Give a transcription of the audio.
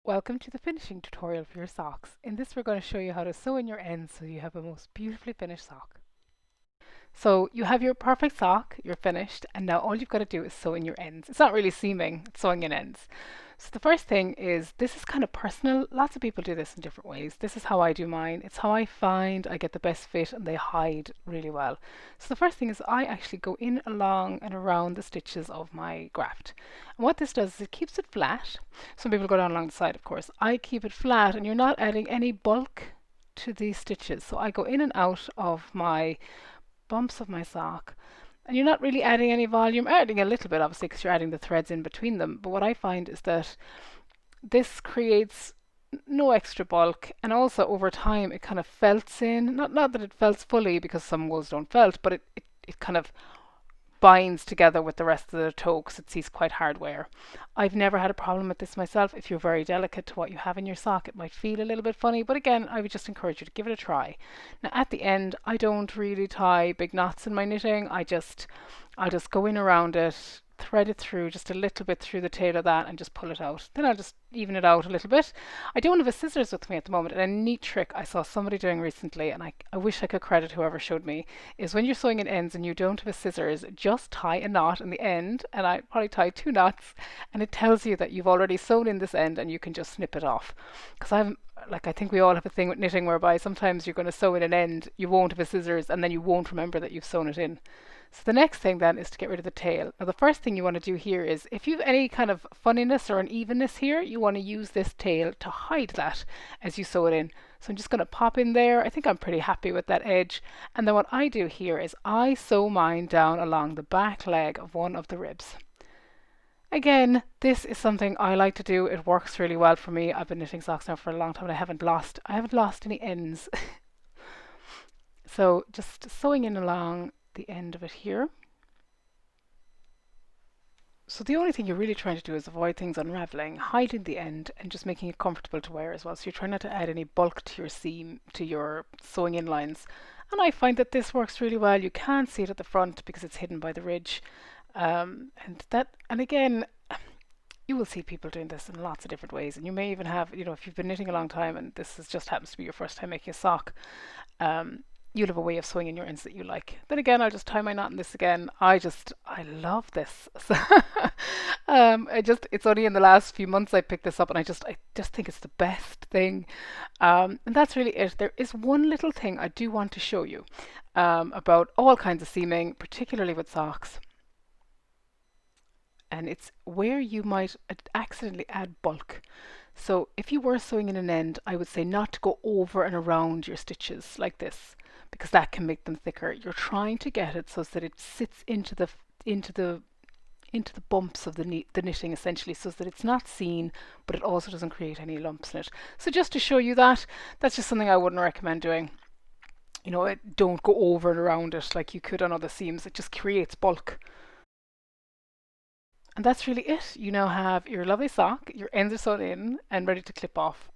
Welcome to the finishing tutorial for your socks. In this we're going to show you how to sew in your ends so you have a most beautifully finished sock. So you have your perfect sock, you're finished, and now all you've got to do is sew in your ends. It's not really seaming, it's sewing in ends. So the first thing is, this is kind of personal. Lots of people do this in different ways. This is how I do mine. It's how I find I get the best fit and they hide really well. So the first thing is I actually go in along and around the stitches of my graft. And what this does is it keeps it flat. Some people go down along the side, of course. I keep it flat and you're not adding any bulk to these stitches. So I go in and out of my bumps of my sock. And you're not really adding any volume, adding a little bit obviously because you're adding the threads in between them. But what I find is that this creates no extra bulk, and also over time it kind of felts in. Not that it felts fully because some wools don't felt, but it kind of binds together with the rest of the toe because it sees quite hard wear. I've never had a problem with this myself. If you're very delicate to what you have in your sock, it might feel a little bit funny, but again, I would just encourage you to give it a try. Now at the end, I don't really tie big knots in my knitting. I'll just go in around it, thread it through just a little bit through the tail of that and just pull it out. Then I'll just even it out a little bit. I don't have a scissors with me at the moment, and a neat trick I saw somebody doing recently, and I wish I could credit whoever showed me, is when you're sewing in ends and you don't have a scissors, just tie a knot in the end, and I probably tie two knots, and it tells you that you've already sewn in this end and you can just snip it off. Because I think we all have a thing with knitting whereby sometimes you're going to sew in an end, you won't have a scissors, and then you won't remember that you've sewn it in. So the next thing then is to get rid of the tail. Now the first thing you want to do here is, if you have any kind of funniness or unevenness here, you want to use this tail to hide that as you sew it in. So I'm just going to pop in there. I think I'm pretty happy with that edge. And then what I do here is I sew mine down along the back leg of one of the ribs. Again, this is something I like to do. It works really well for me. I've been knitting socks now for a long time and I haven't lost any ends. So just sewing in along the end of it here. So the only thing you're really trying to do is avoid things unraveling, hiding the end and just making it comfortable to wear as well. So you're trying not to add any bulk to your seam, to your sewing in lines. And I find that this works really well. You can't see it at the front because it's hidden by the ridge. And again, you will see people doing this in lots of different ways. And you may even have, if you've been knitting a long time and just happens to be your first time making a sock, um, you'll have a way of sewing in your ends that you like. Then again, I'll just tie my knot in this again. I love this. So, it's only in the last few months I picked this up, and I just think it's the best thing. And that's really it. There is one little thing I do want to show you about all kinds of seaming, particularly with socks. And it's where you might accidentally add bulk. So if you were sewing in an end, I would say not to go over and around your stitches like this, because that can make them thicker. You're trying to get it so that it sits into the into the bumps of the knitting essentially, so that it's not seen, but it also doesn't create any lumps in it. So just to show you that, that's just something I wouldn't recommend doing. Don't go over and around it like you could on other seams. It just creates bulk. And that's really it. You now have your lovely sock, your ends are sewn in and ready to clip off.